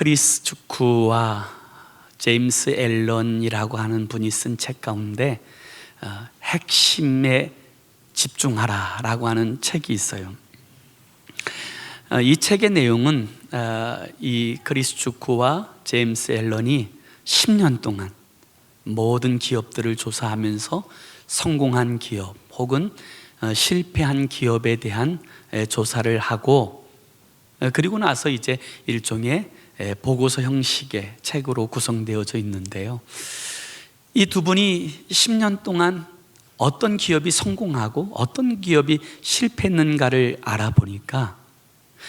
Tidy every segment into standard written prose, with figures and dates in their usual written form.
크리스 주크와 제임스 앨런이라고 하는 분이 쓴 책 가운데 핵심에 집중하라 라고 하는 책이 있어요. 이 책의 내용은 이 크리스 주크와 제임스 앨런이 10년 동안 모든 기업들을 조사하면서 성공한 기업 혹은 실패한 기업에 대한 조사를 하고, 그리고 나서 이제 일종의 보고서 형식의 책으로 구성되어져 있는데요, 이 두 분이 10년 동안 어떤 기업이 성공하고 어떤 기업이 실패했는가를 알아보니까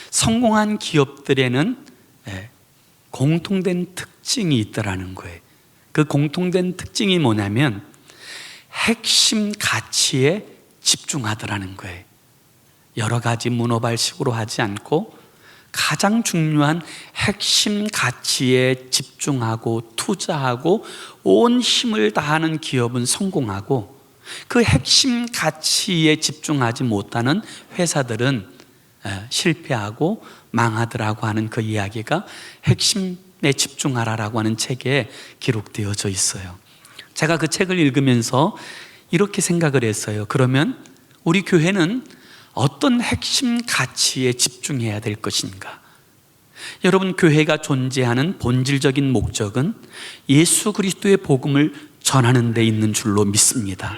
성공한 기업들에는 공통된 특징이 있더라는 거예요. 그 공통된 특징이 뭐냐면 핵심 가치에 집중하더라는 거예요. 여러 가지 문어발식으로 하지 않고 가장 중요한 핵심 가치에 집중하고 투자하고 온 힘을 다하는 기업은 성공하고, 그 핵심 가치에 집중하지 못하는 회사들은 실패하고 망하더라고 하는 그 이야기가 핵심에 집중하라라고 하는 책에 기록되어져 있어요. 제가 그 책을 읽으면서 이렇게 생각을 했어요. 그러면 우리 교회는 어떤 핵심 가치에 집중해야 될 것인가? 여러분, 교회가 존재하는 본질적인 목적은 예수 그리스도의 복음을 전하는 데 있는 줄로 믿습니다.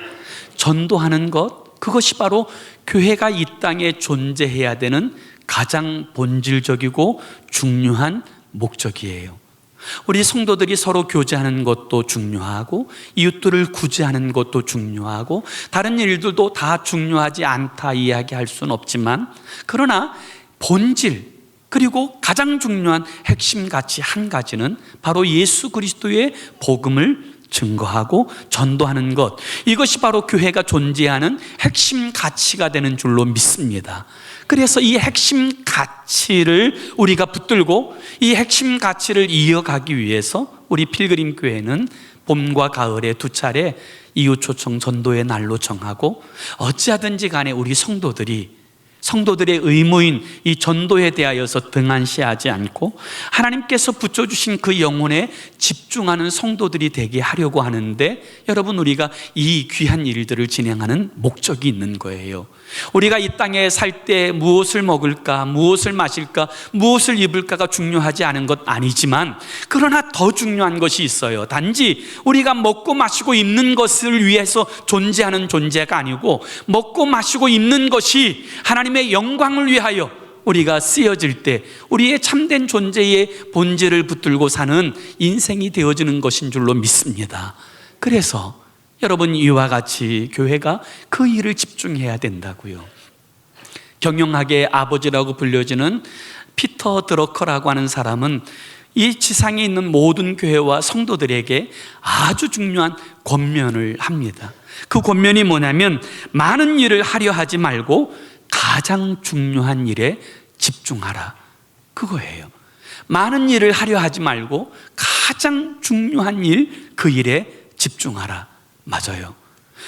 전도하는 것, 그것이 바로 교회가 이 땅에 존재해야 되는 가장 본질적이고 중요한 목적이에요. 우리 성도들이 서로 교제하는 것도 중요하고 이웃들을 구제하는 것도 중요하고 다른 일들도 다 중요하지 않다 이야기할 수는 없지만, 그러나 본질 그리고 가장 중요한 핵심 가치 한 가지는 바로 예수 그리스도의 복음을 증거하고 전도하는 것, 이것이 바로 교회가 존재하는 핵심 가치가 되는 줄로 믿습니다. 그래서 이 핵심 가치를 우리가 붙들고 이 핵심 가치를 이어가기 위해서 우리 필그림 교회는 봄과 가을에 2차례 이웃 초청 전도의 날로 정하고, 어찌하든지 간에 우리 성도들의 의무인 이 전도에 대하여서 등한시하지 않고 하나님께서 붙여주신 그 영혼에 집중하는 성도들이 되게 하려고 하는데, 여러분, 우리가 이 귀한 일들을 진행하는 목적이 있는 거예요. 우리가 이 땅에 살 때 무엇을 먹을까, 무엇을 마실까, 무엇을 입을까가 중요하지 않은 것 아니지만, 그러나 더 중요한 것이 있어요. 단지 우리가 먹고 마시고 입는 것을 위해서 존재하는 존재가 아니고, 먹고 마시고 입는 것이 하나님의 영광을 위하여 우리가 쓰여질 때 우리의 참된 존재의 본질을 붙들고 사는 인생이 되어지는 것인 줄로 믿습니다. 그래서 여러분, 이와 같이 교회가 그 일을 집중해야 된다고요. 경영학의 아버지라고 불려지는 피터 드러커라고 하는 사람은 이 지상에 있는 모든 교회와 성도들에게 아주 중요한 권면을 합니다. 그 권면이 뭐냐면, 많은 일을 하려 하지 말고 가장 중요한 일에 집중하라, 그거예요. 많은 일을 하려 하지 말고 가장 중요한 일, 그 일에 집중하라. 맞아요.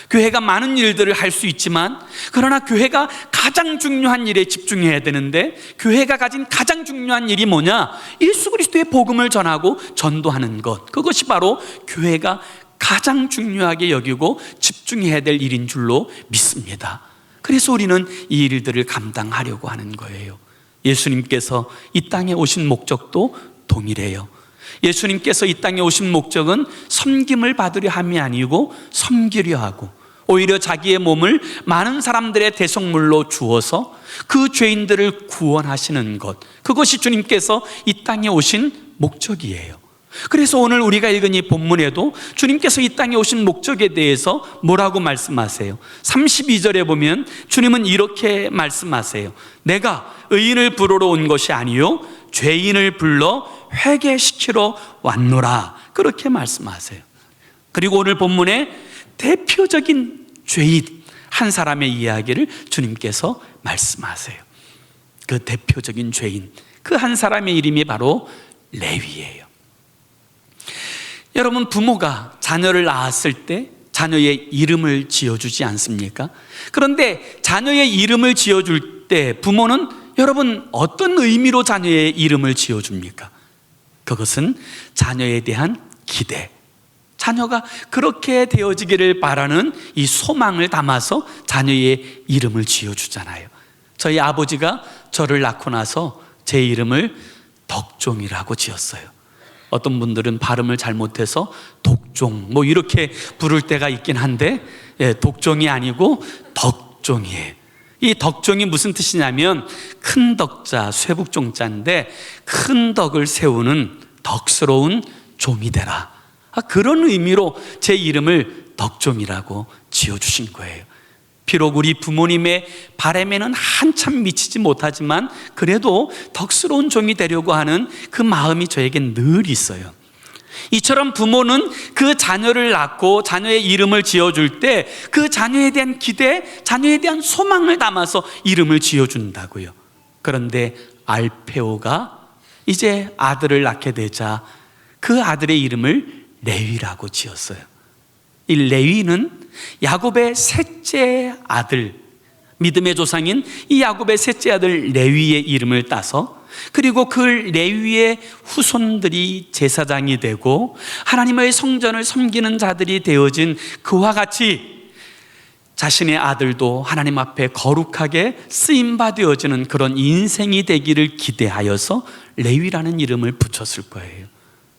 교회가 많은 일들을 할 수 있지만, 그러나 교회가 가장 중요한 일에 집중해야 되는데, 교회가 가진 가장 중요한 일이 뭐냐? 예수 그리스도의 복음을 전하고 전도하는 것, 그것이 바로 교회가 가장 중요하게 여기고 집중해야 될 일인 줄로 믿습니다. 그래서 우리는 이 일들을 감당하려고 하는 거예요. 예수님께서 이 땅에 오신 목적도 동일해요. 예수님께서 이 땅에 오신 목적은 섬김을 받으려 함이 아니고 섬기려 하고, 오히려 자기의 몸을 많은 사람들의 대속물로 주어서 그 죄인들을 구원하시는 것, 그것이 주님께서 이 땅에 오신 목적이에요. 그래서 오늘 우리가 읽은 이 본문에도 주님께서 이 땅에 오신 목적에 대해서 뭐라고 말씀하세요? 32절에 보면 주님은 이렇게 말씀하세요. 내가 의인을 부르러 온 것이 아니요 죄인을 불러 회개시키러 왔노라, 그렇게 말씀하세요. 그리고 오늘 본문에 대표적인 죄인 한 사람의 이야기를 주님께서 말씀하세요. 그 대표적인 죄인, 그 한 사람의 이름이 바로 레위예요. 여러분, 부모가 자녀를 낳았을 때 자녀의 이름을 지어주지 않습니까? 그런데 자녀의 이름을 지어줄 때 부모는 여러분 어떤 의미로 자녀의 이름을 지어줍니까? 그것은 자녀에 대한 기대, 자녀가 그렇게 되어지기를 바라는 이 소망을 담아서 자녀의 이름을 지어주잖아요. 저희 아버지가 저를 낳고 나서 제 이름을 덕종이라고 지었어요. 어떤 분들은 발음을 잘못해서 독종 뭐 이렇게 부를 때가 있긴 한데, 독종이 아니고 덕종이에요. 이 덕종이 무슨 뜻이냐면 큰 덕자, 쇠북종자인데 큰 덕을 세우는 덕스러운 종이 되라, 그런 의미로 제 이름을 덕종이라고 지어주신 거예요. 비록 우리 부모님의 바람에는 한참 미치지 못하지만 그래도 덕스러운 종이 되려고 하는 그 마음이 저에겐 늘 있어요. 이처럼 부모는 그 자녀를 낳고 자녀의 이름을 지어줄 때 그 자녀에 대한 기대, 자녀에 대한 소망을 담아서 이름을 지어준다고요. 그런데 알페오가 이제 아들을 낳게 되자 그 아들의 이름을 레위라고 지었어요. 이 레위는 야곱의 셋째 아들, 믿음의 조상인 이 야곱의 셋째 아들 레위의 이름을 따서, 그리고 그 레위의 후손들이 제사장이 되고 하나님의 성전을 섬기는 자들이 되어진 그와 같이 자신의 아들도 하나님 앞에 거룩하게 쓰임받아지는 그런 인생이 되기를 기대하여서 레위라는 이름을 붙였을 거예요.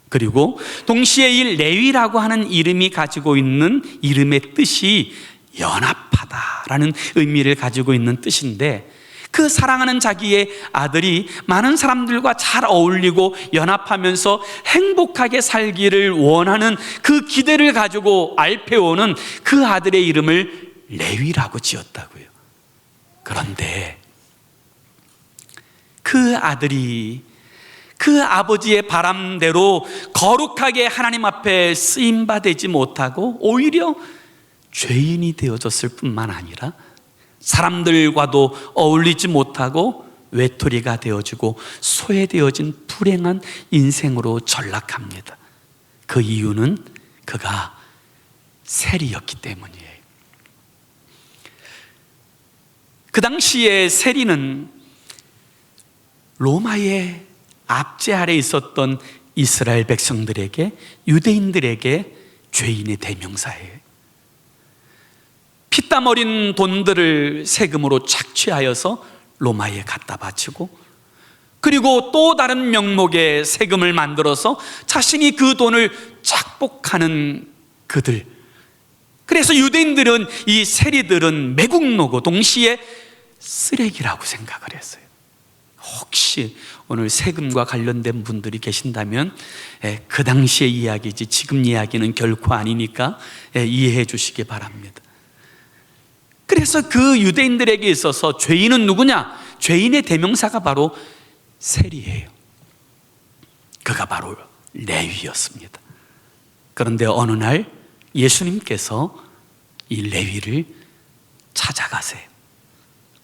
그리고 동시에 이 레위라고 하는 이름이 가지고 있는 이름의 뜻이 연합하다라는 의미를 가지고 있는 뜻인데, 그 사랑하는 자기의 아들이 많은 사람들과 잘 어울리고 연합하면서 행복하게 살기를 원하는 그 기대를 가지고 알페오는 그 아들의 이름을 레위라고 지었다고요. 그런데 그 아들이 그 아버지의 바람대로 거룩하게 하나님 앞에 쓰임받지 못하고 오히려 죄인이 되어졌을 뿐만 아니라 사람들과도 어울리지 못하고 외톨이가 되어지고 소외되어진 불행한 인생으로 전락합니다. 그 이유는 그가 세리였기 때문이에요. 그 당시에 세리는 로마의 압제 아래 있었던 이스라엘 백성들에게, 유대인들에게 죄인의 대명사예요. 피땀 어린 돈들을 세금으로 착취하여서 로마에 갖다 바치고, 그리고 또 다른 명목의 세금을 만들어서 자신이 그 돈을 착복하는 그들. 그래서 유대인들은 이 세리들은 매국노고 동시에 쓰레기라고 생각을 했어요. 혹시 오늘 세금과 관련된 분들이 계신다면 그 당시의 이야기지 지금 이야기는 결코 아니니까 이해해 주시기 바랍니다. 그래서 그 유대인들에게 있어서 죄인은 누구냐? 죄인의 대명사가 바로 세리예요. 그가 바로 레위였습니다. 그런데 어느 날 예수님께서 이 레위를 찾아가세요.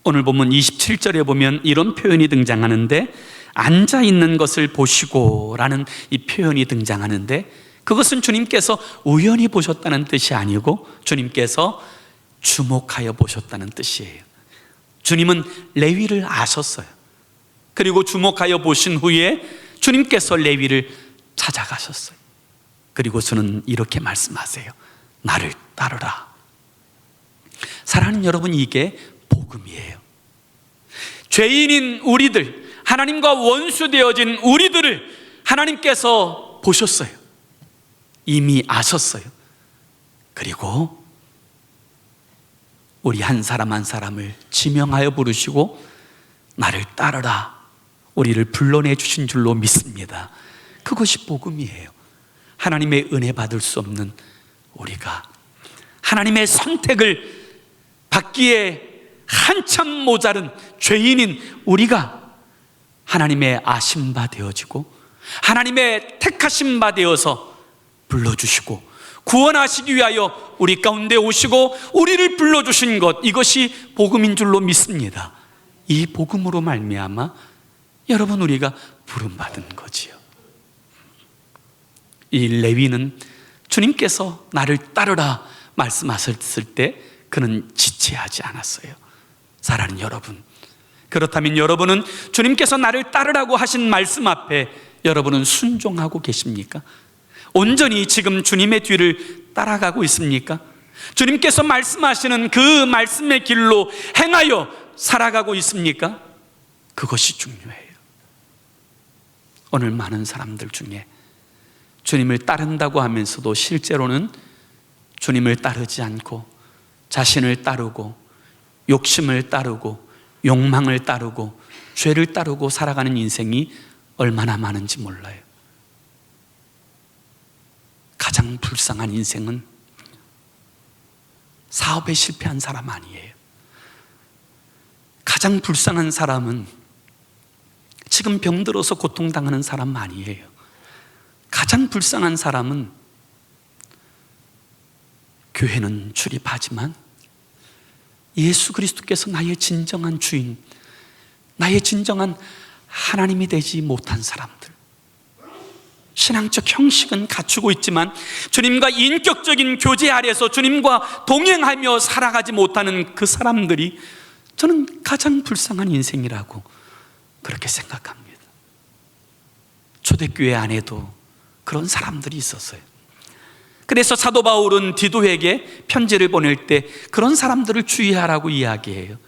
오늘 본문 27절에 보면 이런 표현이 등장하는데, 앉아있는 것을 보시고 라는 이 표현이 등장하는데, 그것은 주님께서 우연히 보셨다는 뜻이 아니고 주님께서 주목하여 보셨다는 뜻이에요. 주님은 레위를 아셨어요. 그리고 주목하여 보신 후에 주님께서 레위를 찾아가셨어요. 그리고서는 이렇게 말씀하세요. 나를 따르라. 사랑하는 여러분, 이게 복음이에요. 죄인인 우리들, 하나님과 원수되어진 우리들을 하나님께서 보셨어요. 이미 아셨어요. 그리고 우리 한 사람 한 사람을 지명하여 부르시고 나를 따르라, 우리를 불러내 주신 줄로 믿습니다. 그것이 복음이에요. 하나님의 은혜 받을 수 없는 우리가 하나님의 선택을 받기에 한참 모자른 죄인인 우리가 하나님의 아심바 되어지고 하나님의 택하신 바 되어서 불러주시고 구원하시기 위하여 우리 가운데 오시고 우리를 불러주신 것, 이것이 복음인 줄로 믿습니다. 이 복음으로 말미암아 여러분, 우리가 부름받은 거지요. 이 레위는 주님께서 나를 따르라 말씀하셨을 때 그는 지체하지 않았어요. 사랑하는 여러분, 그렇다면 여러분은 주님께서 나를 따르라고 하신 말씀 앞에 여러분은 순종하고 계십니까? 온전히 지금 주님의 뒤를 따라가고 있습니까? 주님께서 말씀하시는 그 말씀의 길로 행하여 살아가고 있습니까? 그것이 중요해요. 오늘 많은 사람들 중에 주님을 따른다고 하면서도 실제로는 주님을 따르지 않고 자신을 따르고 욕심을 따르고 욕망을 따르고 죄를 따르고 살아가는 인생이 얼마나 많은지 몰라요. 가장 불쌍한 인생은 사업에 실패한 사람 아니에요. 가장 불쌍한 사람은 지금 병들어서 고통당하는 사람 아니에요. 가장 불쌍한 사람은 교회는 출입하지만 예수 그리스도께서 나의 진정한 주인, 나의 진정한 하나님이 되지 못한 사람들, 신앙적 형식은 갖추고 있지만 주님과 인격적인 교제 아래서 주님과 동행하며 살아가지 못하는 그 사람들이 저는 가장 불쌍한 인생이라고 그렇게 생각합니다. 초대교회 안에도 그런 사람들이 있었어요. 그래서 사도 바울은 디도에게 편지를 보낼 때 그런 사람들을 주의하라고 이야기해요.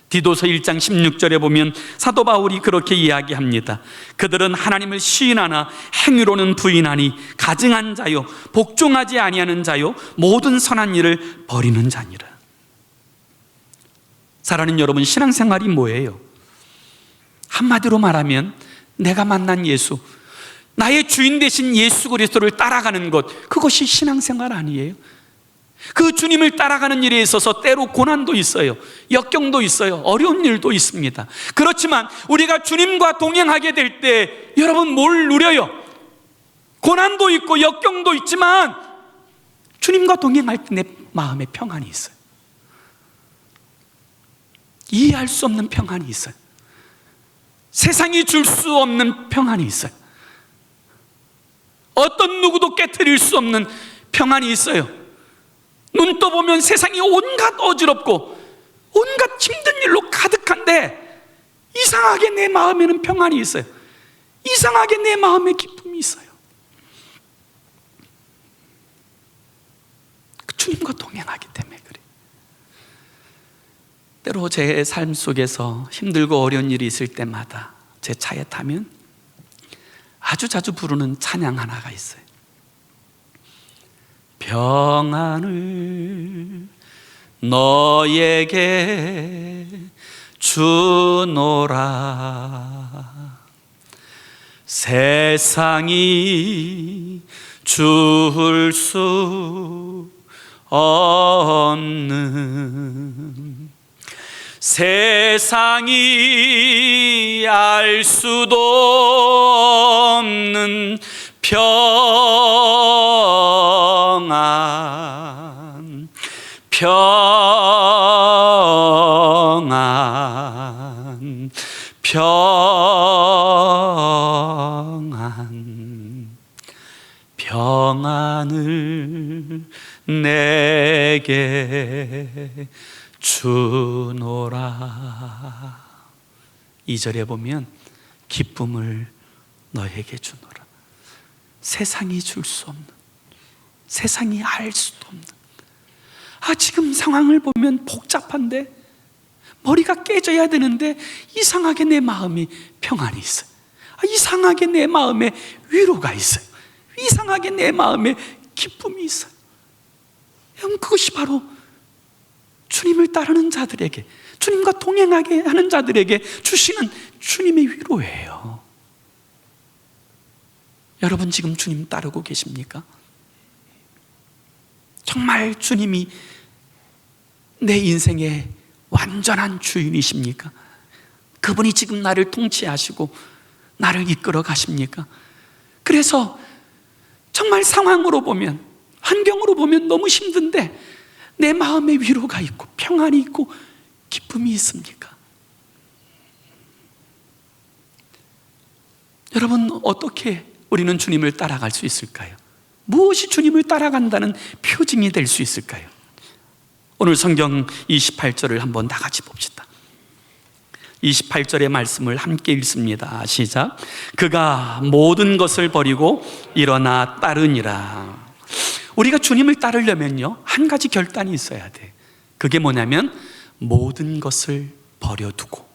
디도서 1장 16절에 보면 사도 바울이 그렇게 이야기합니다. 그들은 하나님을 시인하나 행위로는 부인하니 가증한 자요 복종하지 아니하는 자요 모든 선한 일을 버리는 자니라. 사랑하는 여러분, 신앙생활이 뭐예요? 한마디로 말하면 내가 만난 예수, 나의 주인 되신 예수 그리스도를 따라가는 것, 그것이 신앙생활 아니에요? 그 주님을 따라가는 일에 있어서 때로 고난도 있어요. 역경도 있어요. 어려운 일도 있습니다. 그렇지만 우리가 주님과 동행하게 될 때 여러분 뭘 누려요? 고난도 있고 역경도 있지만 주님과 동행할 때 내 마음에 평안이 있어요. 이해할 수 없는 평안이 있어요. 세상이 줄 수 없는 평안이 있어요. 어떤 누구도 깨트릴 수 없는 평안이 있어요. 눈 떠보면 세상이 온갖 어지럽고 온갖 힘든 일로 가득한데 이상하게 내 마음에는 평안이 있어요. 이상하게 내 마음에 기쁨이 있어요. 주님과 동행하기 때문에 그래요. 때로 제 삶 속에서 힘들고 어려운 일이 있을 때마다 제 차에 타면 아주 자주 부르는 찬양 하나가 있어요. 평안을 너에게 주노라. 세상이 줄 수 없는, 세상이 알 수도 없는 평안, 평안, 평안, 평안을 내게 주노라. 2절에 보면 기쁨을 너에게 주노라. 세상이 줄 수 없는, 세상이 알 수도 없는, 지금 상황을 보면 복잡한데 머리가 깨져야 되는데 이상하게 내 마음이 평안이 있어요. 이상하게 내 마음에 위로가 있어요. 이상하게 내 마음에 기쁨이 있어요. 그것이 바로 주님을 따르는 자들에게, 주님과 동행하게 하는 자들에게 주시는 주님의 위로예요. 여러분 지금 주님 따르고 계십니까? 정말 주님이 내 인생의 완전한 주인이십니까? 그분이 지금 나를 통치하시고 나를 이끌어 가십니까? 그래서 정말 상황으로 보면, 환경으로 보면 너무 힘든데 내 마음에 위로가 있고 평안이 있고 기쁨이 있습니까? 여러분 어떻게 우리는 주님을 따라갈 수 있을까요? 무엇이 주님을 따라간다는 표징이 될 수 있을까요? 오늘 성경 28절을 한번 다 같이 봅시다. 28절의 말씀을 함께 읽습니다. 시작. 그가 모든 것을 버리고 일어나 따르니라. 우리가 주님을 따르려면요, 한 가지 결단이 있어야 돼. 그게 뭐냐면 모든 것을 버려두고,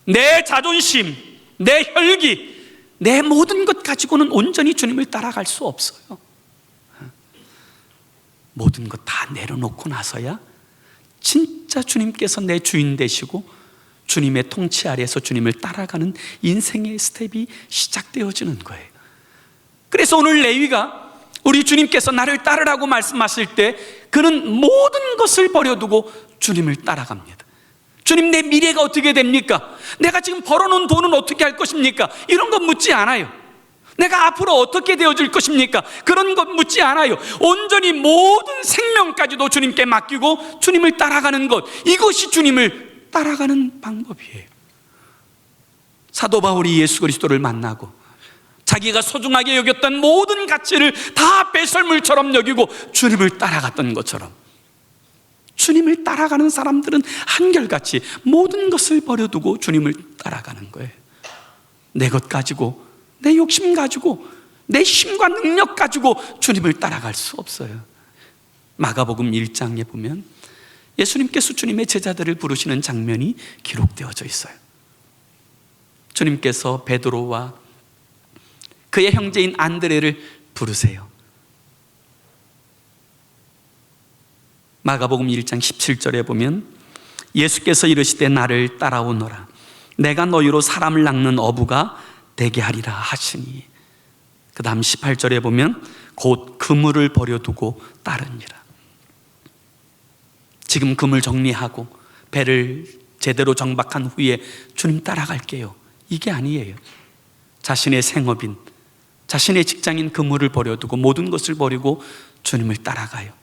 내 자존심, 내 혈기, 내 모든 것 가지고는 온전히 주님을 따라갈 수 없어요. 모든 것 다 내려놓고 나서야 진짜 주님께서 내 주인 되시고 주님의 통치 아래에서 주님을 따라가는 인생의 스텝이 시작되어지는 거예요. 그래서 오늘 레위가 우리 주님께서 나를 따르라고 말씀하실 때 그는 모든 것을 버려두고 주님을 따라갑니다. 주님, 내 미래가 어떻게 됩니까? 내가 지금 벌어놓은 돈은 어떻게 할 것입니까? 이런 건 묻지 않아요. 내가 앞으로 어떻게 되어질 것입니까? 그런 것 묻지 않아요. 온전히 모든 생명까지도 주님께 맡기고 주님을 따라가는 것, 이것이 주님을 따라가는 방법이에요. 사도 바울이 예수 그리스도를 만나고 자기가 소중하게 여겼던 모든 가치를 다 배설물처럼 여기고 주님을 따라갔던 것처럼, 주님을 따라가는 사람들은 한결같이 모든 것을 버려두고 주님을 따라가는 거예요. 내 것 가지고, 내 욕심 가지고, 내 힘과 능력 가지고 주님을 따라갈 수 없어요. 마가복음 1장에 보면 예수님께서 주님의 제자들을 부르시는 장면이 기록되어져 있어요. 주님께서 베드로와 그의 형제인 안드레를 부르세요. 마가복음 1장 17절에 보면 예수께서 이르시되 나를 따라오너라. 내가 너희로 사람을 낚는 어부가 되게 하리라 하시니. 그 다음 18절에 보면 곧 그물을 버려두고 따르니라. 지금 그물 정리하고 배를 제대로 정박한 후에 주님 따라갈게요, 이게 아니에요. 자신의 생업인, 자신의 직장인 그물을 버려두고 모든 것을 버리고 주님을 따라가요.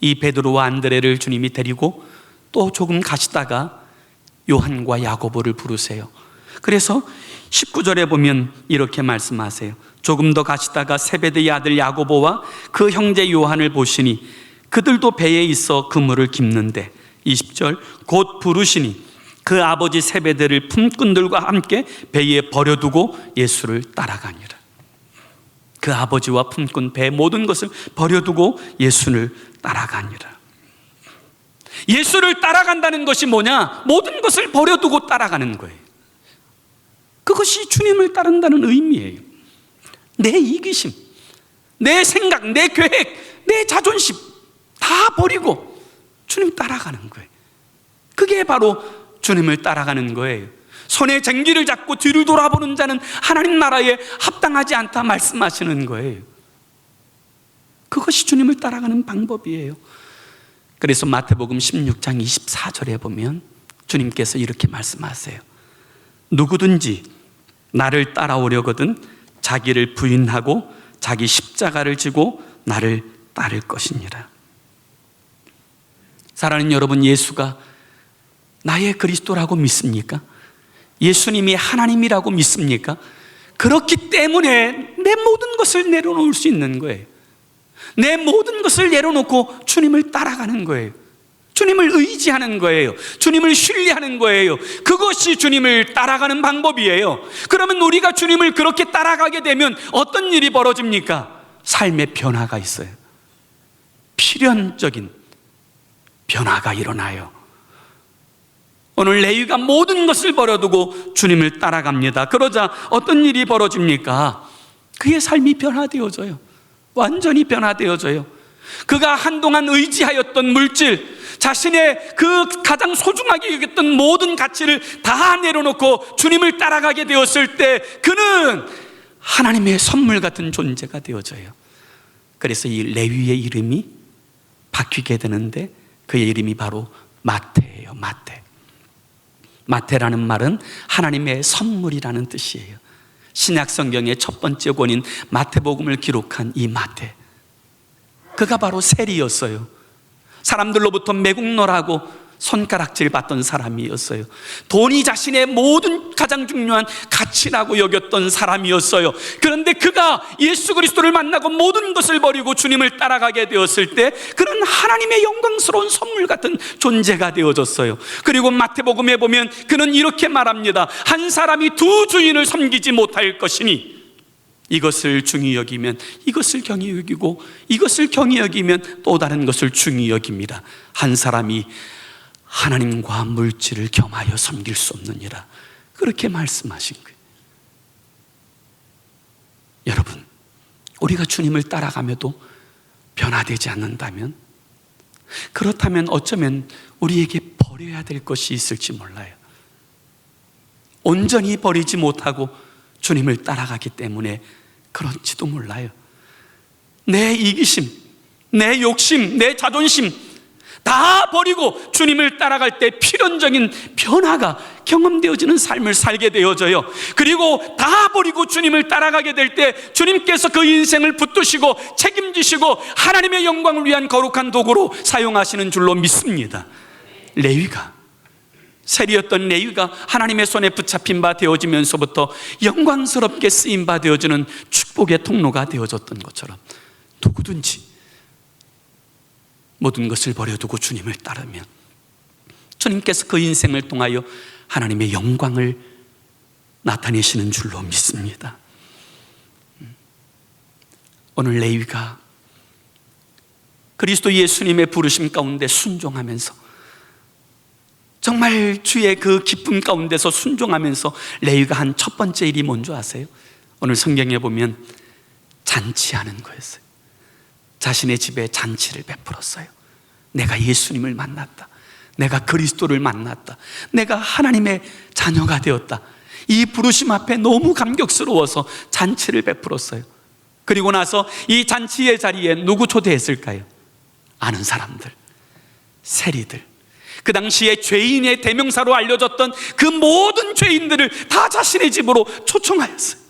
이 베드로와 안드레를 주님이 데리고 또 조금 가시다가 요한과 야고보를 부르세요. 그래서 19절에 보면 이렇게 말씀하세요. 조금 더 가시다가 세베대의 아들 야고보와 그 형제 요한을 보시니 그들도 배에 있어 그물을 깁는데, 20절, 곧 부르시니 그 아버지 세베대를 품꾼들과 함께 배에 버려두고 예수를 따라가니라. 그 아버지와 품꾼, 배 모든 것을 버려두고 예수를 따라가니라. 예수를 따라간다는 것이 뭐냐? 모든 것을 버려두고 따라가는 거예요. 그것이 주님을 따른다는 의미예요. 내 이기심, 내 생각, 내 계획, 내 자존심 다 버리고 주님 따라가는 거예요. 그게 바로 주님을 따라가는 거예요. 손에 쟁기를 잡고 뒤를 돌아보는 자는 하나님 나라에 합당하지 않다 말씀하시는 거예요. 그것이 주님을 따라가는 방법이에요. 그래서 마태복음 16장 24절에 보면 주님께서 이렇게 말씀하세요. 누구든지 나를 따라오려거든 자기를 부인하고 자기 십자가를 지고 나를 따를 것이니라. 사랑하는 여러분, 예수가 나의 그리스도라고 믿습니까? 예수님이 하나님이라고 믿습니까? 그렇기 때문에 내 모든 것을 내려놓을 수 있는 거예요. 내 모든 것을 내려놓고 주님을 따라가는 거예요. 주님을 의지하는 거예요. 주님을 신뢰하는 거예요. 그것이 주님을 따라가는 방법이에요. 그러면 우리가 주님을 그렇게 따라가게 되면 어떤 일이 벌어집니까? 삶의 변화가 있어요. 필연적인 변화가 일어나요. 오늘 레위가 모든 것을 버려두고 주님을 따라갑니다. 그러자 어떤 일이 벌어집니까? 그의 삶이 변화되어져요. 완전히 변화되어져요. 그가 한동안 의지하였던 물질, 자신의 그 가장 소중하게 여겼던 모든 가치를 다 내려놓고 주님을 따라가게 되었을 때 그는 하나님의 선물 같은 존재가 되어져요. 그래서 이 레위의 이름이 바뀌게 되는데 그의 이름이 바로 마태예요. 마태. 마태라는 말은 하나님의 선물이라는 뜻이에요. 신약 성경의 첫 번째 권인 마태복음을 기록한 이 마태, 그가 바로 세리였어요. 사람들로부터 매국노라고 손가락질 받던 사람이었어요. 돈이 자신의 모든 가장 중요한 가치라고 여겼던 사람이었어요. 그런데 그가 예수 그리스도를 만나고 모든 것을 버리고 주님을 따라가게 되었을 때 그는 하나님의 영광스러운 선물 같은 존재가 되어졌어요. 그리고 마태복음에 보면 그는 이렇게 말합니다. 한 사람이 두 주인을 섬기지 못할 것이니 이것을 중히 여기면 이것을 경히 여기고 이것을 경히 여기면 또 다른 것을 중히 여깁니다. 한 사람이 하나님과 물질을 겸하여 섬길 수 없느니라, 그렇게 말씀하신 거예요. 여러분, 우리가 주님을 따라가며도 변화되지 않는다면, 그렇다면 어쩌면 우리에게 버려야 될 것이 있을지 몰라요. 온전히 버리지 못하고 주님을 따라가기 때문에 그런지도 몰라요. 내 이기심, 내 욕심, 내 자존심 다 버리고 주님을 따라갈 때 필연적인 변화가 경험되어지는 삶을 살게 되어져요. 그리고 다 버리고 주님을 따라가게 될 때 주님께서 그 인생을 붙드시고 책임지시고 하나님의 영광을 위한 거룩한 도구로 사용하시는 줄로 믿습니다. 레위가, 세리였던 레위가 하나님의 손에 붙잡힌 바 되어지면서부터 영광스럽게 쓰임 바 되어지는 축복의 통로가 되어졌던 것처럼 누구든지 모든 것을 버려두고 주님을 따르면 주님께서 그 인생을 통하여 하나님의 영광을 나타내시는 줄로 믿습니다. 오늘 레위가 그리스도 예수님의 부르심 가운데 순종하면서, 정말 주의 그 기쁨 가운데서 순종하면서 레위가 한 첫 번째 일이 뭔지 아세요? 오늘 성경에 보면 잔치하는 거였어요. 자신의 집에 잔치를 베풀었어요. 내가 예수님을 만났다, 내가 그리스도를 만났다, 내가 하나님의 자녀가 되었다. 이 부르심 앞에 너무 감격스러워서 잔치를 베풀었어요. 그리고 나서 이 잔치의 자리에 누구 초대했을까요? 아는 사람들, 세리들, 그 당시에 죄인의 대명사로 알려졌던 그 모든 죄인들을 다 자신의 집으로 초청하였어요.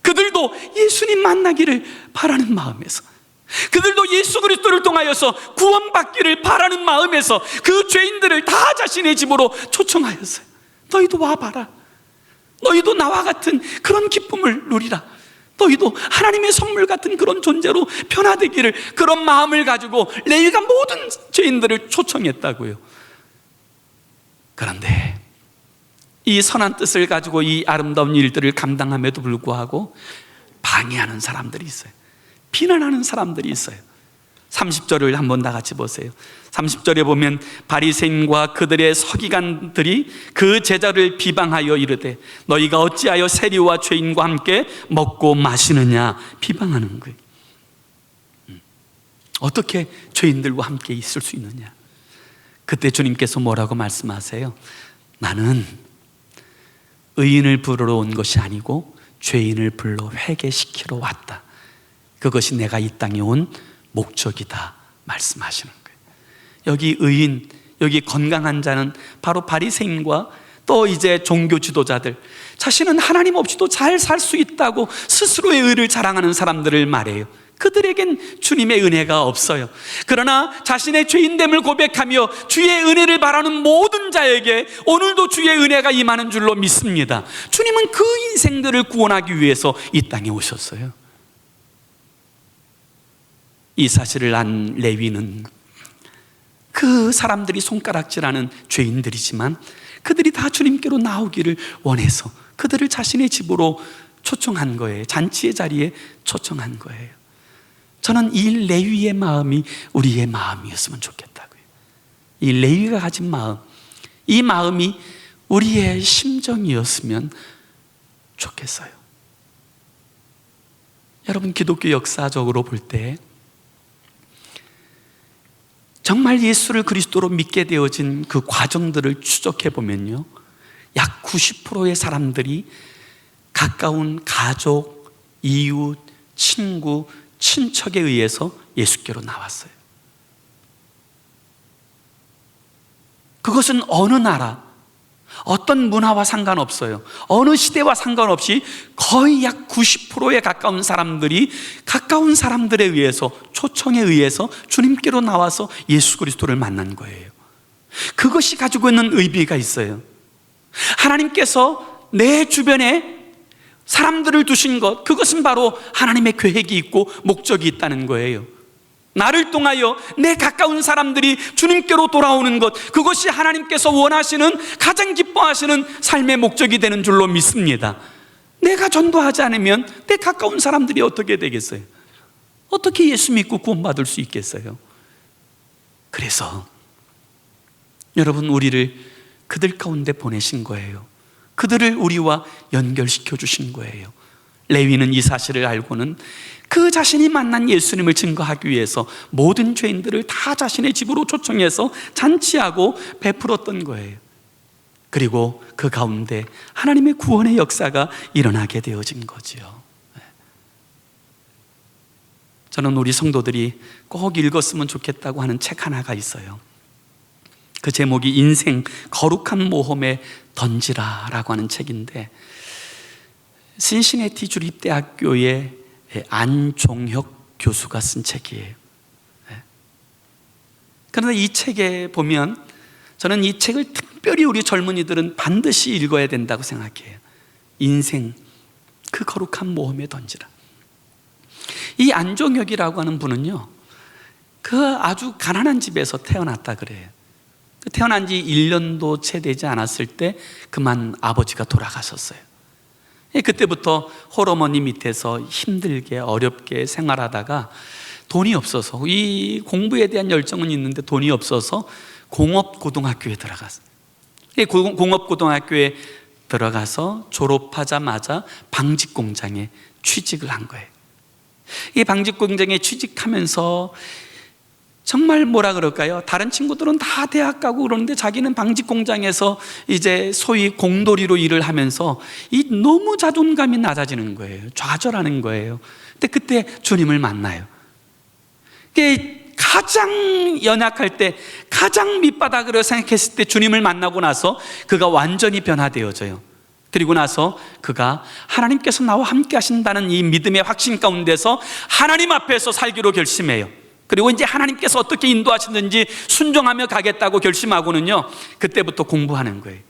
그들도 예수님 만나기를 바라는 마음에서, 그들도 예수 그리스도를 통하여서 구원받기를 바라는 마음에서 그 죄인들을 다 자신의 집으로 초청하였어요. 너희도 와봐라, 너희도 나와 같은 그런 기쁨을 누리라, 너희도 하나님의 선물 같은 그런 존재로 변화되기를, 그런 마음을 가지고 레위가 모든 죄인들을 초청했다고요. 그런데 이 선한 뜻을 가지고 이 아름다운 일들을 감당함에도 불구하고 방해하는 사람들이 있어요. 비난하는 사람들이 있어요. 30절을 한번 다 같이 보세요. 30절에 보면 바리새인과 그들의 서기관들이 그 제자를 비방하여 이르되 너희가 어찌하여 세리와 죄인과 함께 먹고 마시느냐, 비방하는 거예요. 어떻게 죄인들과 함께 있을 수 있느냐. 그때 주님께서 뭐라고 말씀하세요? 나는 의인을 부르러 온 것이 아니고 죄인을 불러 회개시키러 왔다. 그것이 내가 이 땅에 온 목적이다 말씀하시는 거예요. 여기 의인, 여기 건강한 자는 바로 바리새인과 또 이제 종교 지도자들, 자신은 하나님 없이도 잘 살 수 있다고 스스로의 의를 자랑하는 사람들을 말해요. 그들에겐 주님의 은혜가 없어요. 그러나 자신의 죄인됨을 고백하며 주의 은혜를 바라는 모든 자에게 오늘도 주의 은혜가 임하는 줄로 믿습니다. 주님은 그 인생들을 구원하기 위해서 이 땅에 오셨어요. 이 사실을 안 레위는 그 사람들이 손가락질하는 죄인들이지만 그들이 다 주님께로 나오기를 원해서 그들을 자신의 집으로 초청한 거예요. 잔치의 자리에 초청한 거예요. 저는 이 레위의 마음이 우리의 마음이었으면 좋겠다고요. 이 레위가 가진 마음, 이 마음이 우리의 심정이었으면 좋겠어요. 여러분, 기독교 역사적으로 볼 때 정말 예수를 그리스도로 믿게 되어진 그 과정들을 추적해 보면요, 약 90%의 사람들이 가까운 가족, 이웃, 친구, 친척에 의해서 예수께로 나왔어요. 그것은 어느 나라, 어떤 문화와 상관없어요. 어느 시대와 상관없이 거의 약 90%에 가까운 사람들이 가까운 사람들에 의해서, 초청에 의해서 주님께로 나와서 예수 그리스도를 만난 거예요. 그것이 가지고 있는 의미가 있어요. 하나님께서 내 주변에 사람들을 두신 것, 그것은 바로 하나님의 계획이 있고 목적이 있다는 거예요. 나를 통하여 내 가까운 사람들이 주님께로 돌아오는 것, 그것이 하나님께서 원하시는, 가장 기뻐하시는 삶의 목적이 되는 줄로 믿습니다. 내가 전도하지 않으면 내 가까운 사람들이 어떻게 되겠어요? 어떻게 예수 믿고 구원받을 수 있겠어요? 그래서 여러분, 우리를 그들 가운데 보내신 거예요. 그들을 우리와 연결시켜 주신 거예요. 레위는 이 사실을 알고는 그 자신이 만난 예수님을 증거하기 위해서 모든 죄인들을 다 자신의 집으로 초청해서 잔치하고 베풀었던 거예요. 그리고 그 가운데 하나님의 구원의 역사가 일어나게 되어진 거지요. 저는 우리 성도들이 꼭 읽었으면 좋겠다고 하는 책 하나가 있어요. 그 제목이 인생 거룩한 모험에 던지라라고 하는 책인데, 신시내티 주립대학교의 안종혁 교수가 쓴 책이에요. 그런데 이 책에 보면 저는 이 책을 특별히 우리 젊은이들은 반드시 읽어야 된다고 생각해요. 인생 그 거룩한 모험에 던지라. 이 안종혁이라고 하는 분은요, 그 아주 가난한 집에서 태어났다 그래요. 태어난 지 1년도 채 되지 않았을 때 그만 아버지가 돌아가셨어요. 그때부터 홀어머니 밑에서 힘들게 어렵게 생활하다가 돈이 없어서, 이 공부에 대한 열정은 있는데 돈이 없어서 공업고등학교에 들어갔어요. 공업고등학교에 들어가서 졸업하자마자 방직공장에 취직을 한 거예요. 이 방직공장에 취직하면서 정말 뭐라 그럴까요? 다른 친구들은 다 대학 가고 그러는데 자기는 방직공장에서 이제 소위 공돌이로 일을 하면서 이 너무 자존감이 낮아지는 거예요. 좌절하는 거예요. 근데 그때 주님을 만나요. 가장 연약할 때, 가장 밑바닥으로 생각했을 때 주님을 만나고 나서 그가 완전히 변화되어져요. 그리고 나서 그가 하나님께서 나와 함께 하신다는 이 믿음의 확신 가운데서 하나님 앞에서 살기로 결심해요. 그리고 이제 하나님께서 어떻게 인도하시는지 순종하며 가겠다고 결심하고는요, 그때부터 공부하는 거예요.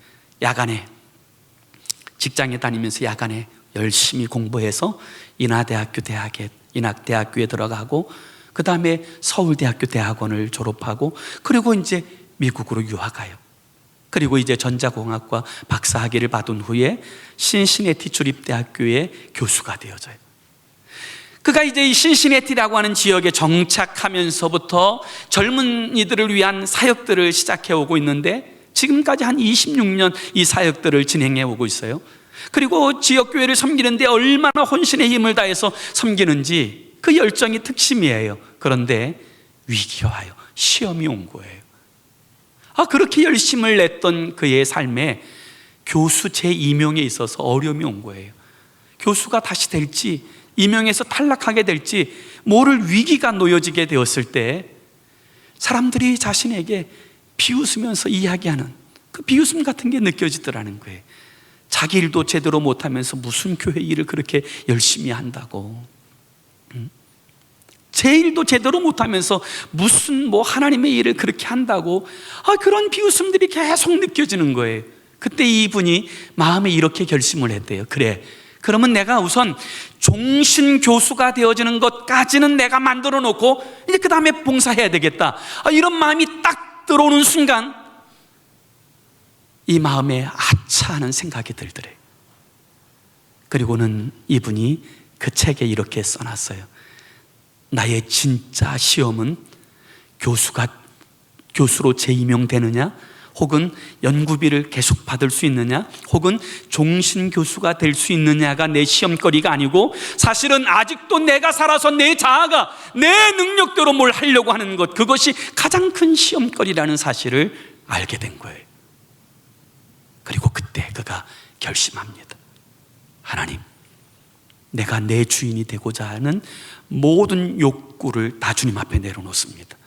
야간에, 직장에 다니면서 야간에 열심히 공부해서 인하대학교에 들어가고, 그 다음에 서울대학교 대학원을 졸업하고, 그리고 이제 미국으로 유학 가요. 그리고 이제 전자공학과 박사학위를 받은 후에 신시내티 주립대학교의 교수가 되어져요. 그가 이제 이 신시내티라고 하는 지역에 정착하면서부터 젊은이들을 위한 사역들을 시작해 오고 있는데, 지금까지 한 26년 이 사역들을 진행해 오고 있어요. 그리고 지역교회를 섬기는데 얼마나 혼신의 힘을 다해서 섬기는지 그 열정이 특심이에요. 그런데 위기가 와요. 시험이 온 거예요. 그렇게 열심을 냈던 그의 삶에 교수 제2명에 있어서 어려움이 온 거예요. 교수가 다시 될지, 임용에서 탈락하게 될지 모를 위기가 놓여지게 되었을 때 사람들이 자신에게 비웃으면서 이야기하는 그 비웃음 같은 게 느껴지더라는 거예요. 자기 일도 제대로 못하면서 무슨 교회 일을 그렇게 열심히 한다고, 제 일도 제대로 못하면서 무슨 하나님의 일을 그렇게 한다고, 그런 비웃음들이 계속 느껴지는 거예요. 그때 이분이 마음에 이렇게 결심을 했대요. 그래, 그러면 내가 우선 종신 교수가 되어지는 것까지는 내가 만들어 놓고 이제 그 다음에 봉사해야 되겠다. 이런 마음이 딱 들어오는 순간 이 마음에 아차하는 생각이 들더래요. 그리고는 이분이 그 책에 이렇게 써놨어요. 나의 진짜 시험은 교수로 재임용되느냐, 혹은 연구비를 계속 받을 수 있느냐, 혹은 종신교수가 될 수 있느냐가 내 시험거리가 아니고, 사실은 아직도 내가 살아서 내 자아가 내 능력대로 뭘 하려고 하는 것, 그것이 가장 큰 시험거리라는 사실을 알게 된 거예요. 그리고 그때 그가 결심합니다. 하나님, 내가 내 주인이 되고자 하는 모든 욕구를 다 주님 앞에 내려놓습니다.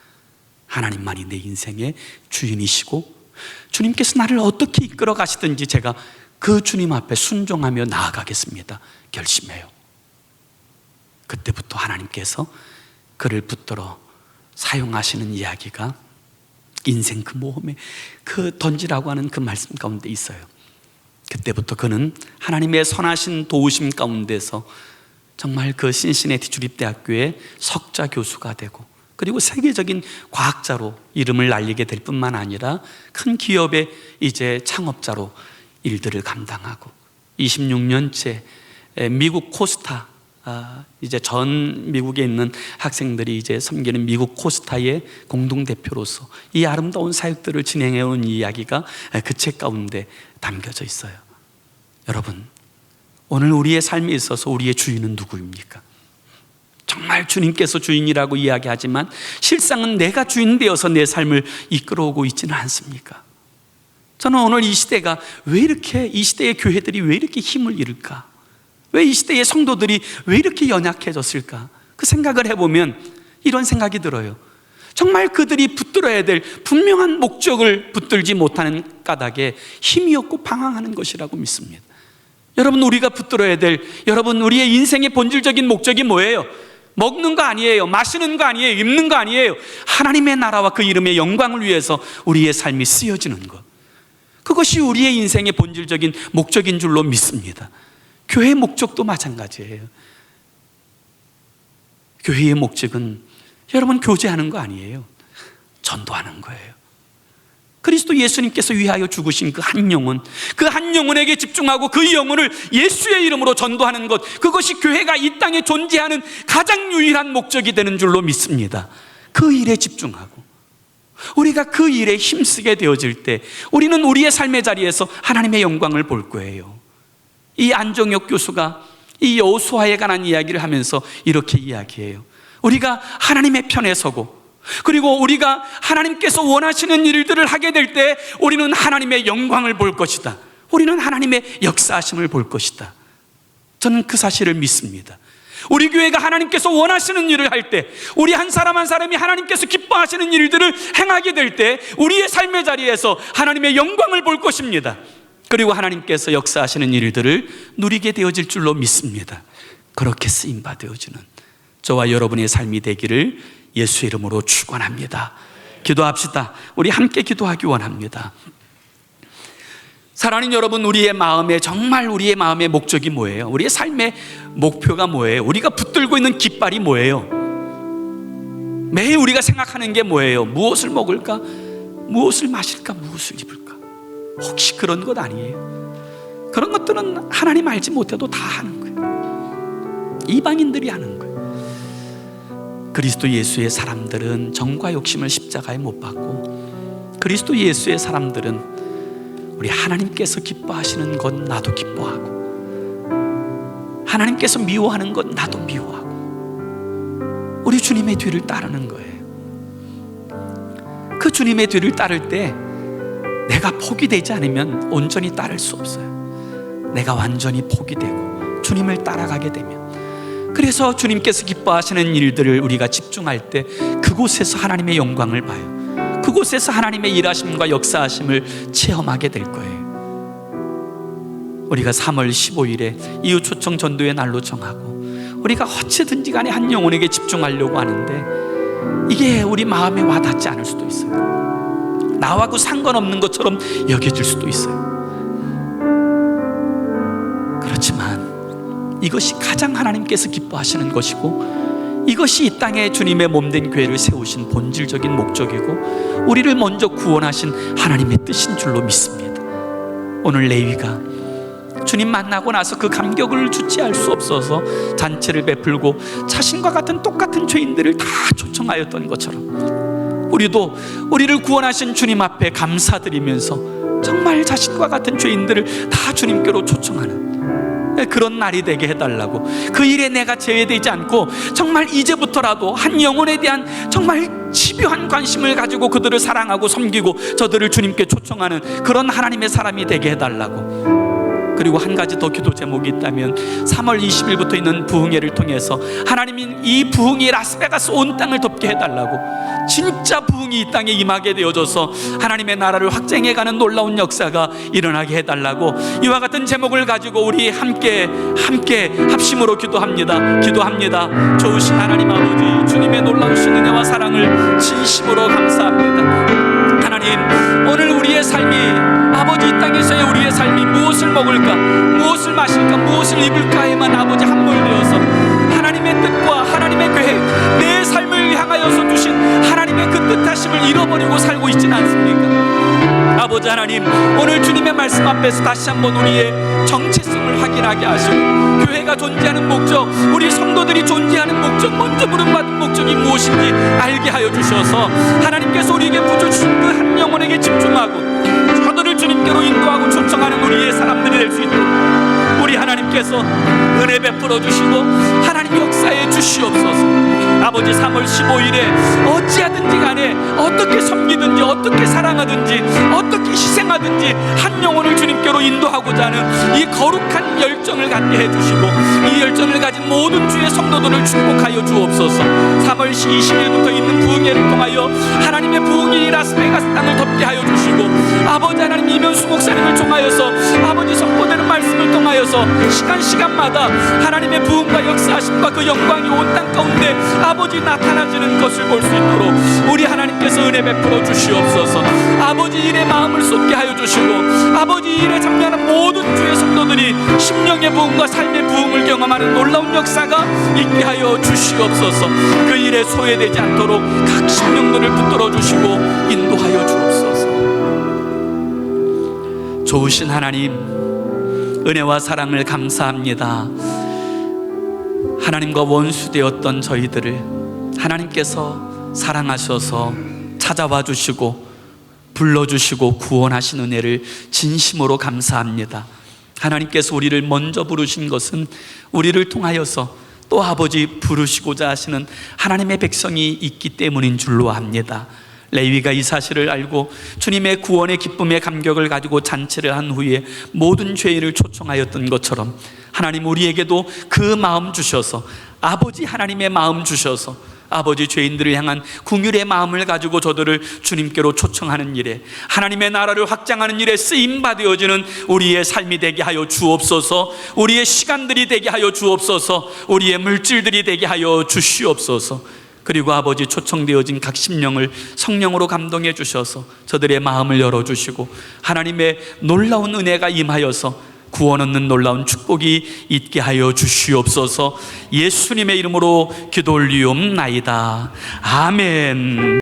하나님만이 내 인생의 주인이시고 주님께서 나를 어떻게 이끌어 가시든지 제가 그 주님 앞에 순종하며 나아가겠습니다. 결심해요. 그때부터 하나님께서 그를 붙들어 사용하시는 이야기가 인생 그 모험에 그 던지라고 하는 그 말씀 가운데 있어요. 그때부터 그는 하나님의 선하신 도우심 가운데서 정말 그 신시내티 주립대학교의 석좌 교수가 되고, 그리고 세계적인 과학자로 이름을 날리게 될 뿐만 아니라 큰 기업의 이제 창업자로 일들을 감당하고, 26년째 미국 코스타, 이제 전 미국에 있는 학생들이 이제 섬기는 미국 코스타의 공동대표로서 이 아름다운 사역들을 진행해온 이야기가 그 책 가운데 담겨져 있어요. 여러분, 오늘 우리의 삶에 있어서 우리의 주인은 누구입니까? 정말 주님께서 주인이라고 이야기하지만 실상은 내가 주인 되어서 내 삶을 이끌어오고 있지는 않습니까? 저는 오늘 이 시대가 왜 이렇게, 이 시대의 교회들이 왜 이렇게 힘을 잃을까? 왜 이 시대의 성도들이 왜 이렇게 연약해졌을까? 그 생각을 해보면 이런 생각이 들어요. 정말 그들이 붙들어야 될 분명한 목적을 붙들지 못하는 까닭에 힘이 없고 방황하는 것이라고 믿습니다. 여러분, 우리가 붙들어야 될, 여러분, 우리의 인생의 본질적인 목적이 뭐예요? 먹는 거 아니에요. 마시는 거 아니에요. 입는 거 아니에요. 하나님의 나라와 그 이름의 영광을 위해서 우리의 삶이 쓰여지는 것, 그것이 우리의 인생의 본질적인 목적인 줄로 믿습니다. 교회의 목적도 마찬가지예요. 교회의 목적은 여러분 교제하는 거 아니에요. 전도하는 거예요. 그리스도 예수님께서 위하여 죽으신 그 한 영혼, 그 한 영혼에게 집중하고 그 영혼을 예수의 이름으로 전도하는 것, 그것이 교회가 이 땅에 존재하는 가장 유일한 목적이 되는 줄로 믿습니다. 그 일에 집중하고 우리가 그 일에 힘쓰게 되어질 때 우리는 우리의 삶의 자리에서 하나님의 영광을 볼 거예요. 이 안정혁 교수가 이 여호수아에 관한 이야기를 하면서 이렇게 이야기해요. 우리가 하나님의 편에 서고, 그리고 우리가 하나님께서 원하시는 일들을 하게 될 때 우리는 하나님의 영광을 볼 것이다. 우리는 하나님의 역사하심을 볼 것이다. 저는 그 사실을 믿습니다. 우리 교회가 하나님께서 원하시는 일을 할 때, 우리 한 사람 한 사람이 하나님께서 기뻐하시는 일들을 행하게 될 때 우리의 삶의 자리에서 하나님의 영광을 볼 것입니다. 그리고 하나님께서 역사하시는 일들을 누리게 되어질 줄로 믿습니다. 그렇게 쓰임받아지는 저와 여러분의 삶이 되기를 예수의 이름으로 축원합니다. 기도합시다. 우리 함께 기도하기 원합니다. 사랑하는 여러분, 우리의 마음에, 정말 우리의 마음의 목적이 뭐예요? 우리의 삶의 목표가 뭐예요? 우리가 붙들고 있는 깃발이 뭐예요? 매일 우리가 생각하는 게 뭐예요? 무엇을 먹을까? 무엇을 마실까? 무엇을 입을까? 혹시 그런 것 아니에요? 그런 것들은 하나님 알지 못해도 다 하는 거예요. 이방인들이 하는 거예요. 그리스도 예수의 사람들은 정과 욕심을 십자가에 못 박고, 그리스도 예수의 사람들은 우리 하나님께서 기뻐하시는 것 나도 기뻐하고, 하나님께서 미워하는 것 나도 미워하고, 우리 주님의 뒤를 따르는 거예요. 그 주님의 뒤를 따를 때 내가 포기되지 않으면 온전히 따를 수 없어요. 내가 완전히 포기되고 주님을 따라가게 되면, 그래서 주님께서 기뻐하시는 일들을 우리가 집중할 때 그곳에서 하나님의 영광을 봐요. 그곳에서 하나님의 일하심과 역사하심을 체험하게 될 거예요. 우리가 3월 15일에 이웃 초청 전도의 날로 정하고 우리가 어찌든지 간에 한 영혼에게 집중하려고 하는데 이게 우리 마음에 와닿지 않을 수도 있어요. 나하고 상관없는 것처럼 여겨질 수도 있어요. 그렇지만 이것이 가장 하나님께서 기뻐하시는 것이고, 이것이 이 땅에 주님의 몸된 교회를 세우신 본질적인 목적이고, 우리를 먼저 구원하신 하나님의 뜻인 줄로 믿습니다. 오늘 레위가 주님 만나고 나서 그 감격을 주체할 수 없어서 잔치를 베풀고 자신과 같은 똑같은 죄인들을 다 초청하였던 것처럼, 우리도 우리를 구원하신 주님 앞에 감사드리면서 정말 자신과 같은 죄인들을 다 주님께로 초청하는 그런 날이 되게 해달라고, 그 일에 내가 제외되지 않고 정말 이제부터라도 한 영혼에 대한 정말 집요한 관심을 가지고 그들을 사랑하고 섬기고 저들을 주님께 초청하는 그런 하나님의 사람이 되게 해달라고. 그리고 한 가지 더 기도 제목이 있다면 3월 20일부터 있는 부흥회를 통해서 하나님이 이 부흥이 라스베가스 온 땅을 덮게 해달라고, 진짜 부흥이 이 땅에 임하게 되어져서 하나님의 나라를 확장해가는 놀라운 역사가 일어나게 해달라고, 이와 같은 제목을 가지고 우리 함께 합심으로 기도합니다. 좋으신 하나님 아버지, 주님의 놀라우신 은혜와 사랑을 진심으로 감사합니다. 하나님, 오늘 우리의 삶이, 아버지 이 땅에서의 우리의 삶이 무엇을 먹을까, 무엇을 마실까, 무엇을 입을까에만 아버지 함몰되어서 하나님의 뜻과 하나님의 계획, 내 삶을 향하여서 주신 하나님의 그 뜻하심을 잃어버리고 살고 있지는 않습니까? 아버지 하나님, 오늘 주님의 말씀 앞에서 다시 한번 우리의 정체성을 확인하게 하시고, 교회가 존재하는 목적, 우리 성도들이 존재하는 목적, 먼저 부름받은 목적이 무엇인지 알게 하여 주셔서 하나님께서 우리에게 부어주신 그 한 영혼에게 집중하고 저들을 주님께로 인도하고 초청하는 우리의 사람들이 될 수 있도록 우리 하나님께서 은혜 베풀어 주시고 하나님 역사해 주시옵소서. 아버지, 3월 15일에 어찌하든지 간에 어떻게 섬기든지 어떻게 사랑하든지 어떻게 희생하든지 한 영혼을 주님께로 인도하고자 하는 이 거룩한 열정을 갖게 해주시고 이 열정을 가진 모든 주의 성도들을 축복하여 주옵소서. 3월 20일부터 있는 부흥회를 통하여 하나님의 부흥이 라스베가스 땅을 덮게 하여 주시고, 아버지 하나님, 이면수 목사님을 통하여서 아버지 선포되는 말씀을 통하여서 시간마다 하나님의 부흥과 역사하심과 그 영광이 온 땅 가운데 아버지 나타나지는 것을 볼 수 있도록 우리 하나님께서 은혜 베풀어 주시옵소서. 아버지 일에 마음을 쏟게 하여 주시고 아버지 일에 참여하는 모든 주의 성도들이 심령의 부흥과 삶의 부흥을 경험하는 놀라운 역사가 있게 하여 주시옵소서. 그 일에 소외되지 않도록 각 심령들을 붙들어 주시고 인도하여 주옵소서. 좋으신 하나님, 은혜와 사랑을 감사합니다. 하나님과 원수되었던 저희들을 하나님께서 사랑하셔서 찾아와 주시고 불러주시고 구원하신 은혜를 진심으로 감사합니다. 하나님께서 우리를 먼저 부르신 것은 우리를 통하여서 또 아버지 부르시고자 하시는 하나님의 백성이 있기 때문인 줄로 압니다. 레위가 이 사실을 알고 주님의 구원의 기쁨의 감격을 가지고 잔치를 한 후에 모든 죄인을 초청하였던 것처럼 하나님, 우리에게도 그 마음 주셔서, 아버지 하나님의 마음 주셔서 아버지 죄인들을 향한 긍휼의 마음을 가지고 저들을 주님께로 초청하는 일에, 하나님의 나라를 확장하는 일에 쓰임받아지는 우리의 삶이 되게 하여 주옵소서. 우리의 시간들이 되게 하여 주옵소서. 우리의 물질들이 되게 하여 주시옵소서. 그리고 아버지, 초청되어진 각 심령을 성령으로 감동해 주셔서 저들의 마음을 열어주시고 하나님의 놀라운 은혜가 임하여서 구원 얻는 놀라운 축복이 있게 하여 주시옵소서. 예수님의 이름으로 기도 올리옵나이다. 아멘.